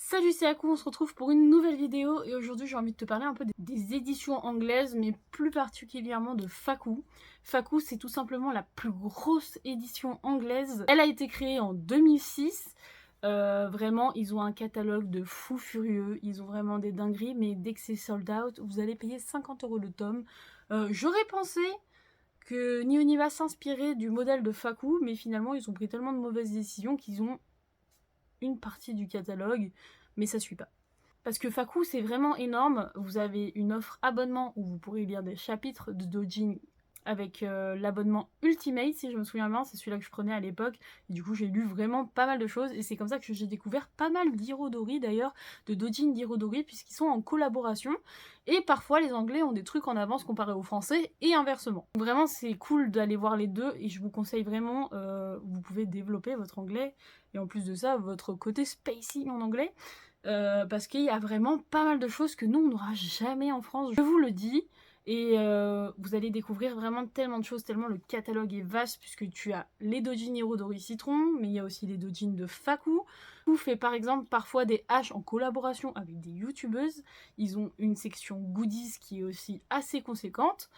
Salut, c'est Aku, on se retrouve pour une nouvelle vidéo et aujourd'hui j'ai envie de te parler un peu des éditions anglaises, mais plus particulièrement de Fakou. Fakou, c'est tout simplement la plus grosse édition anglaise. Elle a été créée en 2006. Vraiment, ils ont un catalogue de fous furieux, ils ont vraiment des dingueries, mais dès que c'est sold out, vous allez payer 50 € le tome. J'aurais pensé que Ni va s'inspirer du modèle de Fakou, mais finalement ils ont pris tellement de mauvaises décisions qu'ils ont une partie du catalogue, mais ça suit pas. Parce que Fakou, c'est vraiment énorme. Vous avez une offre abonnement où vous pourrez lire des chapitres de doujin avec l'abonnement Ultimate, si je me souviens bien, c'est celui-là que je prenais à l'époque. Et du coup, j'ai lu vraiment pas mal de choses. Et c'est comme ça que j'ai découvert pas mal d'Hirodori, d'ailleurs, de doujin d'Hirodori, puisqu'ils sont en collaboration. Et parfois, les Anglais ont des trucs en avance comparé aux Français, et inversement. Vraiment, c'est cool d'aller voir les deux, et je vous conseille vraiment, vous pouvez développer votre anglais, et en plus de ça, votre côté spacey en anglais. Parce qu'il y a vraiment pas mal de choses que nous on n'aura jamais en France, je vous le dis. Et vous allez découvrir vraiment tellement de choses, tellement le catalogue est vaste, puisque tu as les doujins Hirodori Citron, mais il y a aussi les doujins de Fakou. Fakou fait par exemple parfois des haches en collaboration avec des youtubeuses. Ils ont une section goodies qui est aussi assez conséquente.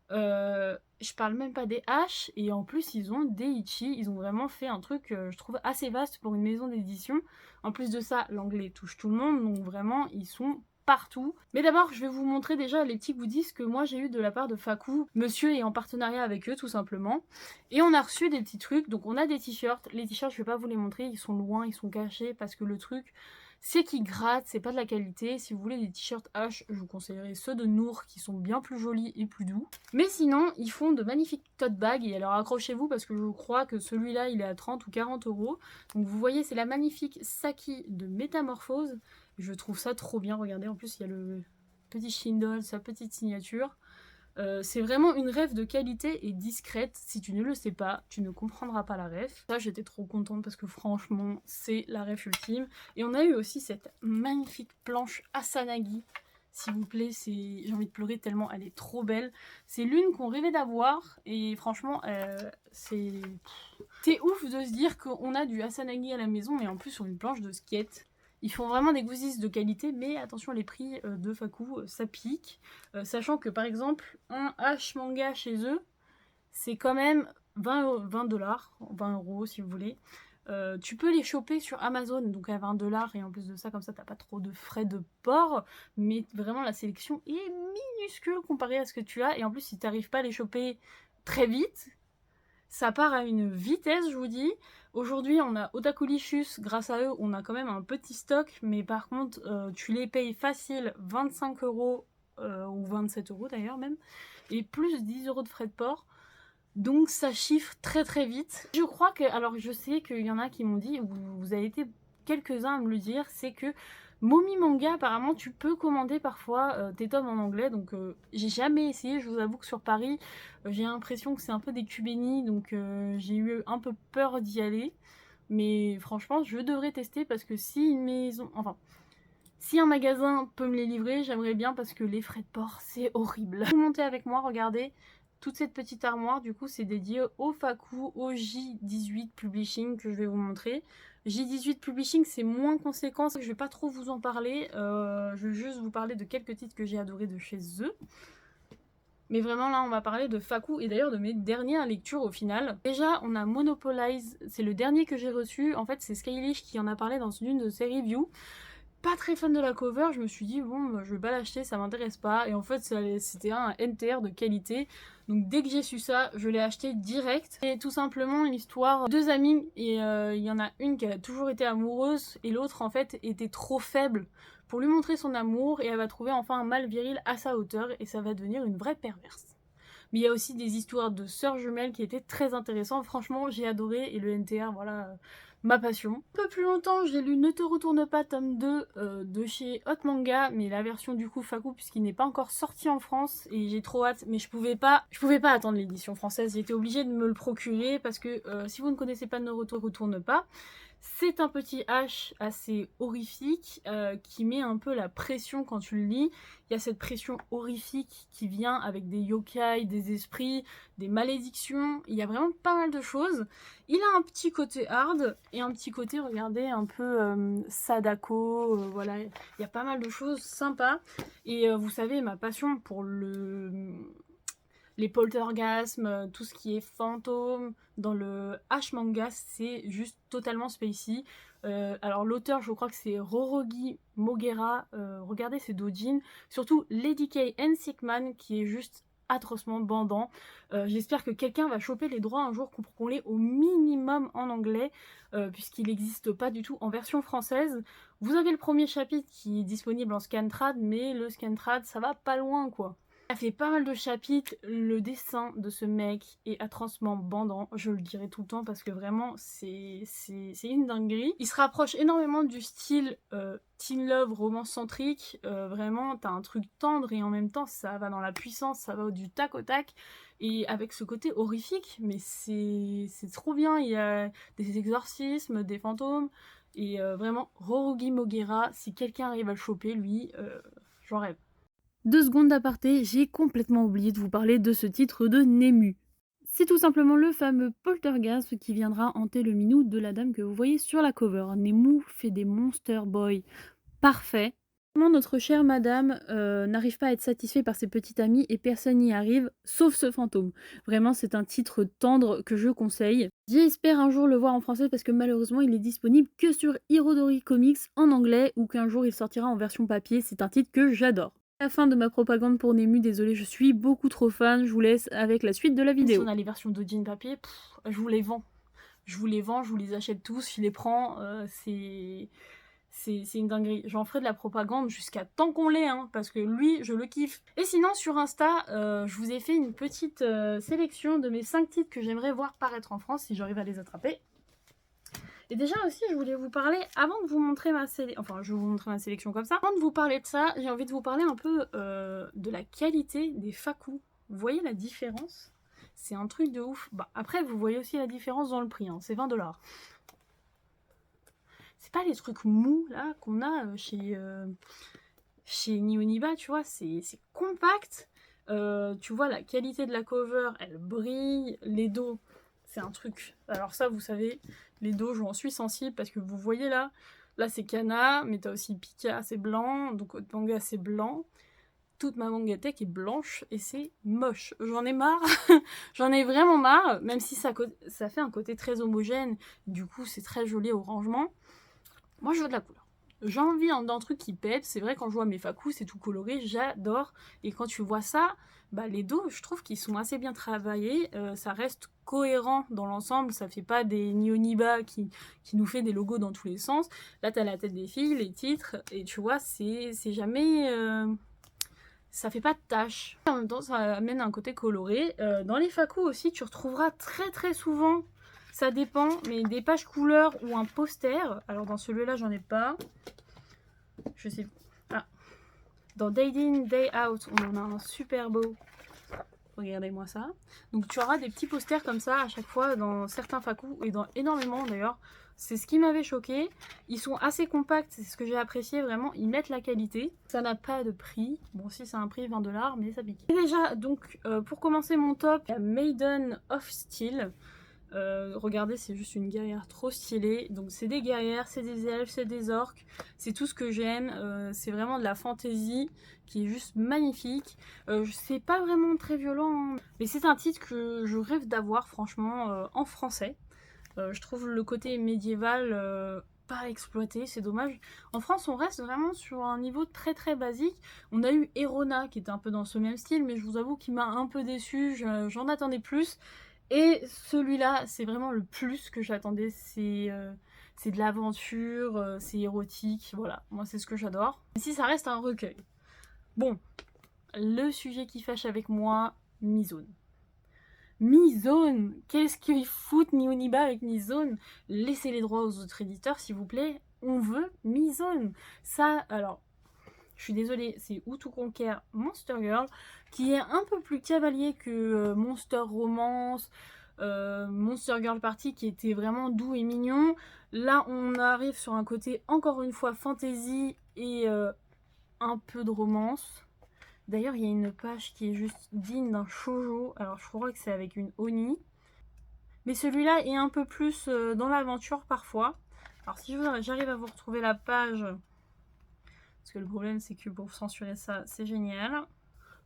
Je parle même pas des haches, et en plus ils ont des ichi, ils ont vraiment fait un truc je trouve assez vaste pour une maison d'édition. En plus de ça, l'anglais touche tout le monde, donc vraiment ils sont partout. Mais d'abord je vais vous montrer déjà les petits goodies que moi j'ai eu de la part de Fakou. Monsieur est en partenariat avec eux tout simplement, et on a reçu des petits trucs. Donc on a des t-shirts, les t-shirts je vais pas vous les montrer, ils sont loin, ils sont cachés, parce que le truc c'est qu'ils grattent, c'est pas de la qualité. Si vous voulez des t-shirts H, je vous conseillerais ceux de Nour qui sont bien plus jolis et plus doux. Mais sinon, ils font de magnifiques tote bags, et alors accrochez-vous parce que je crois que celui-là il est à 30 ou 40 €. Donc vous voyez, c'est la magnifique Saki de Métamorphose. Je trouve ça trop bien, regardez, en plus il y a le petit Shindle, sa petite signature. C'est vraiment une ref de qualité et discrète. Si tu ne le sais pas, tu ne comprendras pas la ref. Ça, j'étais trop contente parce que franchement, c'est la ref ultime. Et on a eu aussi cette magnifique planche Asanagi. S'il vous plaît, j'ai envie de pleurer tellement elle est trop belle. C'est l'une qu'on rêvait d'avoir et franchement, c'est ouf de se dire qu'on a du Asanagi à la maison et en plus sur une planche de skate. Ils font vraiment des goodies de qualité, mais attention, les prix de Fakou, ça pique. Sachant que par exemple, un H manga chez eux, c'est quand même 20 $, 20 € si vous voulez. Tu peux les choper sur Amazon, donc à 20 $, et en plus de ça, comme ça, t'as pas trop de frais de port. Mais vraiment, la sélection est minuscule comparée à ce que tu as. Et en plus, si t'arrives pas à les choper très vite, ça part à une vitesse, je vous dis. Aujourd'hui, on a Otakulicious, grâce à eux, on a quand même un petit stock, mais par contre, tu les payes facile 25 € ou 27 € d'ailleurs même, et plus 10 € de frais de port. Donc ça chiffre très très vite. Je crois que, alors je sais qu'il y en a qui m'ont dit, vous avez été quelques-uns à me le dire, c'est que Momi Manga, apparemment, tu peux commander parfois tes tomes en anglais. Donc j'ai jamais essayé, je vous avoue que sur Paris, j'ai l'impression que c'est un peu des cubénis, donc j'ai eu un peu peur d'y aller. Mais franchement, je devrais tester, parce que si une maison, enfin, si un magasin peut me les livrer, j'aimerais bien, parce que les frais de port, c'est horrible. Vous montez avec moi, regardez. Toute cette petite armoire, du coup, c'est dédié au Fakou, au J18 Publishing que je vais vous montrer. J18 Publishing, c'est moins conséquent, je vais pas trop vous en parler. Je vais juste vous parler de quelques titres que j'ai adorés de chez eux. Mais vraiment, là, on va parler de Fakou, et d'ailleurs de mes dernières lectures au final. Déjà, on a Monopolize, c'est le dernier que j'ai reçu. En fait, c'est Skylish qui en a parlé dans une de ses reviews. Pas très fan de la cover, je me suis dit bon, je vais pas l'acheter, ça m'intéresse pas. Et en fait, c'était un NTR de qualité. Donc dès que j'ai su ça, je l'ai acheté direct. Et tout simplement une histoire de deux amies, et il y en a une qui a toujours été amoureuse, et l'autre en fait était trop faible pour lui montrer son amour, et elle va trouver enfin un mâle viril à sa hauteur, et ça va devenir une vraie perverse. Mais il y a aussi des histoires de sœurs jumelles qui étaient très intéressantes. Franchement, j'ai adoré, et le NTR, voilà, ma passion. Un peu plus longtemps, j'ai lu Ne te retourne pas, tome 2 de chez Hot Manga, mais la version du coup Fakou, puisqu'il n'est pas encore sorti en France, et j'ai trop hâte, mais je pouvais pas attendre l'édition française, j'étais obligée de me le procurer, parce que si vous ne connaissez pas Ne te retourne pas, C'est un petit H assez horrifique qui met un peu la pression quand tu le lis. Il y a cette pression horrifique qui vient avec des yokai, des esprits, des malédictions. Il y a vraiment pas mal de choses. Il a un petit côté hard et un petit côté, regardez, un peu Sadako. Voilà, il y a pas mal de choses sympas. Et vous savez, ma passion pour les poltergasmes, tout ce qui est fantôme, dans le H-manga, c'est juste totalement spacey. Alors l'auteur, je crois que c'est Rorogi Mogera, regardez ses doujins, surtout Lady K and Sickman, qui est juste atrocement bandant. J'espère que quelqu'un va choper les droits un jour pour qu'on l'ait au minimum en anglais, puisqu'il n'existe pas du tout en version française. Vous avez le premier chapitre qui est disponible en Scantrad, mais le Scantrad, ça va pas loin, quoi. Ça fait pas mal de chapitres, le dessin de ce mec est atrocement bandant, je le dirai tout le temps parce que vraiment c'est une dinguerie. Il se rapproche énormément du style teen love romance centrique, vraiment t'as un truc tendre et en même temps ça va dans la puissance, ça va du tac au tac et avec ce côté horrifique, mais c'est trop bien, il y a des exorcismes, des fantômes et vraiment Rorogi Mogera, si quelqu'un arrive à le choper lui, j'en rêve. 2 secondes d'aparté, j'ai complètement oublié de vous parler de ce titre de Nemu. C'est tout simplement le fameux poltergeist qui viendra hanter le minou de la dame que vous voyez sur la cover. Nemu fait des monster boys parfaits. Notre chère madame n'arrive pas à être satisfaite par ses petites amies et personne n'y arrive, sauf ce fantôme. Vraiment, c'est un titre tendre que je conseille. J'espère un jour le voir en français parce que malheureusement, il est disponible que sur Hirodori Comics en anglais ou qu'un jour il sortira en version papier. C'est un titre que j'adore. La fin de ma propagande pour Nemu, désolée, je suis beaucoup trop fan, je vous laisse avec la suite de la vidéo. Si on a les versions d'Odin papier, je vous les vends. Je vous les vends, je vous les achète tous, je les prends, c'est une dinguerie. J'en ferai de la propagande jusqu'à tant qu'on l'ait, hein, parce que lui, je le kiffe. Et sinon, sur Insta, je vous ai fait une petite sélection de mes 5 titres que j'aimerais voir paraître en France, si j'arrive à les attraper. Et déjà aussi, je voulais vous parler, avant de vous montrer ma sélection, enfin je vais vous montrer ma sélection comme ça, avant de vous parler de ça, j'ai envie de vous parler un peu de la qualité des fakus. Vous voyez la différence? C'est un truc de ouf. Bah, après, vous voyez aussi la différence dans le prix, hein, c'est 20 $. C'est pas les trucs mous là qu'on a chez Nihoniba, tu vois, c'est compact. Tu vois la qualité de la cover, elle brille, les dos, c'est un truc. Alors ça, vous savez, les dos, j'en suis sensible parce que vous voyez là c'est Kana, mais t'as aussi Pika, c'est blanc, donc votre manga c'est blanc. Toute ma mangatech est blanche et c'est moche. J'en ai marre, j'en ai vraiment marre, même si ça fait un côté très homogène, du coup c'est très joli au rangement. Moi je veux de la couleur. J'ai envie d'un truc qui pète, c'est vrai quand je vois mes fakus c'est tout coloré, j'adore. Et quand tu vois ça, bah les dos je trouve qu'ils sont assez bien travaillés, ça reste cohérent dans l'ensemble, ça fait pas des Nihoniba qui nous fait des logos dans tous les sens. Là t'as la tête des filles, les titres, et tu vois c'est jamais... ça fait pas de taches. En même temps ça amène un côté coloré. Dans les fakus aussi tu retrouveras très souvent, ça dépend, mais des pages couleurs ou un poster. Alors dans celui-là j'en ai pas. Je sais. Ah. Dans Day In, Day Out, on en a un super beau. Regardez-moi ça. Donc tu auras des petits posters comme ça à chaque fois dans certains fakus et dans énormément d'ailleurs. C'est ce qui m'avait choqué. Ils sont assez compacts, c'est ce que j'ai apprécié vraiment. Ils mettent la qualité. Ça n'a pas de prix. Bon, si c'est un prix 20 $, mais ça pique. Et déjà, donc pour commencer mon top, il y a Maiden of Steel. Regardez, c'est juste une guerrière trop stylée. Donc c'est des guerrières, c'est des elfes, c'est des orques. C'est tout ce que j'aime. C'est vraiment de la fantasy qui est juste magnifique. C'est pas vraiment très violent, hein, mais c'est un titre que je rêve d'avoir franchement en français. Je trouve le côté médiéval pas exploité, c'est dommage. En France, on reste vraiment sur un niveau très basique. On a eu Erona qui était un peu dans ce même style, mais je vous avoue qu'il m'a un peu déçue. J'en attendais plus. Et celui-là, c'est vraiment le plus que j'attendais. C'est de l'aventure, c'est érotique. Voilà, moi c'est ce que j'adore. Ici, ça reste un recueil. Bon, le sujet qui fâche avec moi, Mizone. Mizone, qu'est-ce qu'ils foutent Nihoniba avec Mizone? Laissez les droits aux autres éditeurs s'il vous plaît, on veut Mizone. Ça, alors, je suis désolée, c'est Who to Conquer Monster Girl, qui est un peu plus cavalier que Monster Romance, Monster Girl Party qui était vraiment doux et mignon. Là on arrive sur un côté encore une fois fantasy et un peu de romance. D'ailleurs il y a une page qui est juste digne d'un shoujo, alors je crois que c'est avec une Oni. Mais celui-là est un peu plus dans l'aventure parfois. Alors si j'arrive à vous retrouver la page, parce que le problème c'est que pour censurer ça c'est génial.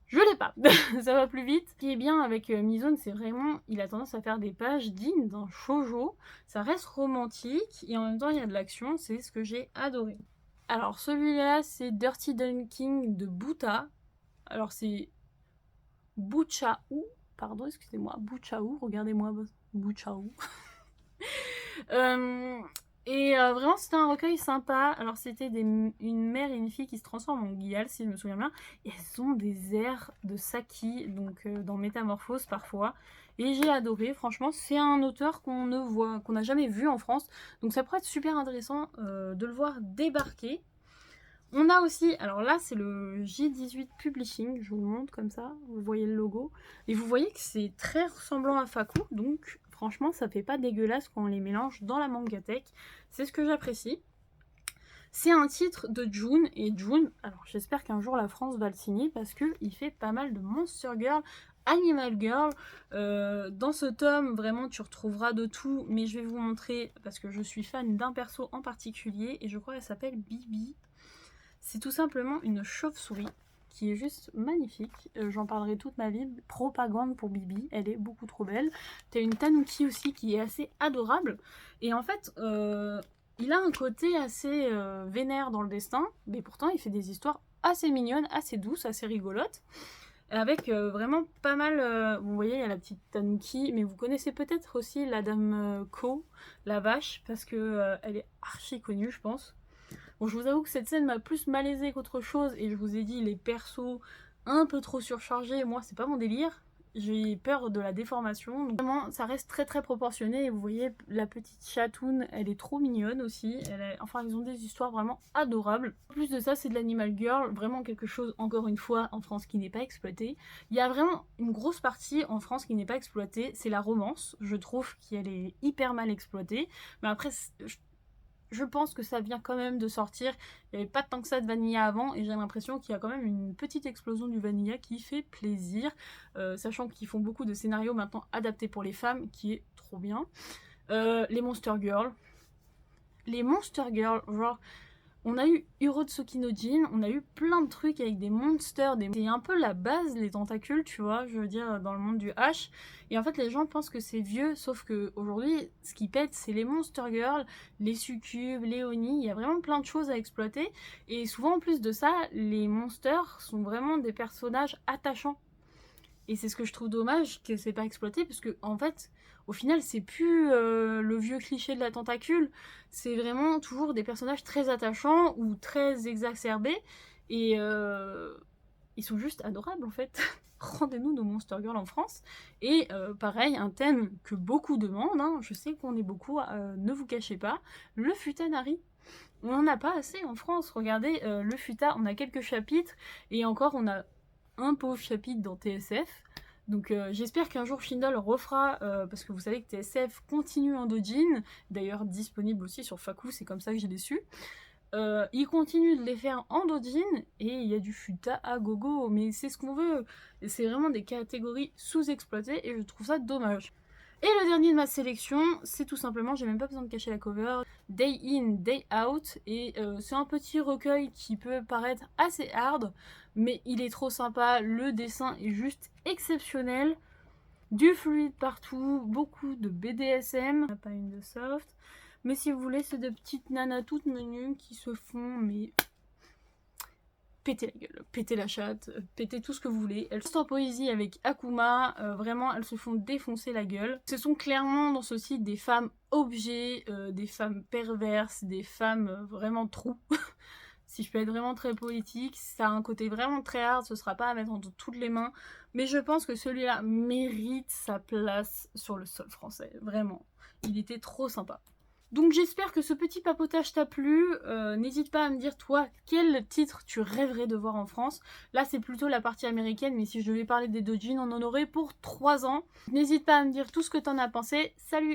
Je l'ai pas, ça va plus vite. Ce qui est bien avec Mizone, c'est vraiment, il a tendance à faire des pages dignes d'un shoujo. Ça reste romantique et en même temps il y a de l'action, c'est ce que j'ai adoré. Alors celui-là c'est Dirty Dunking de Buta. Alors c'est Buchaou, pardon excusez-moi, Buchaou, regardez-moi, Buchaou. Vraiment c'était un recueil sympa. Alors c'était une mère et une fille qui se transforment en Guial si je me souviens bien. Et elles ont des airs de Saki, donc dans Métamorphose parfois. Et j'ai adoré, franchement c'est un auteur qu'on n'a jamais vu en France. Donc ça pourrait être super intéressant de le voir débarquer. On a aussi, alors là c'est le J18 Publishing, je vous le montre comme ça, vous voyez le logo. Et vous voyez que c'est très ressemblant à Faku, donc franchement ça fait pas dégueulasse quand on les mélange dans la mangatech. C'est ce que j'apprécie. C'est un titre de June, et June, alors j'espère qu'un jour la France va le signer parce qu'il fait pas mal de Monster Girl, Animal Girl. Dans ce tome, vraiment tu retrouveras de tout, mais je vais vous montrer parce que je suis fan d'un perso en particulier et je crois qu'elle s'appelle Bibi. C'est tout simplement une chauve-souris qui est juste magnifique. J'en parlerai toute ma vie. Propagande pour Bibi, elle est beaucoup trop belle. T'as une Tanuki aussi qui est assez adorable. Et en fait, il a un côté assez vénère dans le destin, mais pourtant il fait des histoires assez mignonnes, assez douces, assez rigolotes. Avec vraiment pas mal... vous voyez, il y a la petite Tanuki, mais vous connaissez peut-être aussi la dame Ko, la vache, parce que elle est archi connue, je pense. Bon, je vous avoue que cette scène m'a plus malaisée qu'autre chose, et je vous ai dit, les persos un peu trop surchargés, moi c'est pas mon délire. J'ai peur de la déformation, donc vraiment ça reste très très proportionné, et vous voyez la petite chatoune, elle est trop mignonne aussi, enfin ils ont des histoires vraiment adorables. En plus de ça c'est de l'Animal Girl, vraiment quelque chose encore une fois en France qui n'est pas exploité. Il y a vraiment une grosse partie en France qui n'est pas exploitée, c'est la romance, je trouve qu'elle est hyper mal exploitée, mais après je pense que ça vient quand même de sortir. Il n'y avait pas tant que ça de Vanilla avant et j'ai l'impression qu'il y a quand même une petite explosion du Vanilla qui fait plaisir. Sachant qu'ils font beaucoup de scénarios maintenant adaptés pour les femmes, qui est trop bien. Les Monster Girls. Les Monster Girls, genre... On a eu Urotsuki no Jin, on a eu plein de trucs avec des monsters, c'est un peu la base, les tentacules, tu vois, je veux dire, dans le monde du H. Et en fait, les gens pensent que c'est vieux, sauf que aujourd'hui, ce qui pète, c'est les Monster Girls, les succubes, les Oni, il y a vraiment plein de choses à exploiter. Et souvent, en plus de ça, les monsters sont vraiment des personnages attachants. Et c'est ce que je trouve dommage que c'est pas exploité, parce que en fait, au final, c'est plus le vieux cliché de la tentacule, c'est vraiment toujours des personnages très attachants ou très exacerbés, et ils sont juste adorables en fait. Rendez-nous nos Monster Girls en France. Et pareil, un thème que beaucoup demandent, hein, je sais qu'on est beaucoup, ne vous cachez pas, le Futanari. On n'en a pas assez en France, regardez, le Futa, on a quelques chapitres, et encore on a un pauvre chapitre dans TSF. Donc j'espère qu'un jour Shindle refera, parce que vous savez que TSF continue en dojin, d'ailleurs disponible aussi sur Faku, c'est comme ça que je l'ai su. Il continue de les faire en dojin, et il y a du futa à gogo, mais c'est ce qu'on veut. C'est vraiment des catégories sous-exploitées, et je trouve ça dommage. Et le dernier de ma sélection, c'est tout simplement, j'ai même pas besoin de cacher la cover, Day In, Day Out, et c'est un petit recueil qui peut paraître assez hard, mais il est trop sympa, le dessin est juste exceptionnel, du fluide partout, beaucoup de BDSM, pas une de soft, mais si vous voulez, c'est de petites nanas toutes menues qui se font, mais... péter la gueule, péter la chatte, péter tout ce que vous voulez. Elles sont en poésie avec Akuma, vraiment elles se font défoncer la gueule. Ce sont clairement dans ce site des femmes objets, des femmes perverses, des femmes vraiment trous. Si je peux être vraiment très politique, ça a un côté vraiment très hard, ce sera pas à mettre entre toutes les mains. Mais je pense que celui-là mérite sa place sur le sol français, vraiment. Il était trop sympa. Donc j'espère que ce petit papotage t'a plu. N'hésite pas à me dire toi quel titre tu rêverais de voir en France. Là c'est plutôt la partie américaine, mais si je devais parler des doujins, on en aurait pour 3 ans. N'hésite pas à me dire tout ce que t'en as pensé. Salut!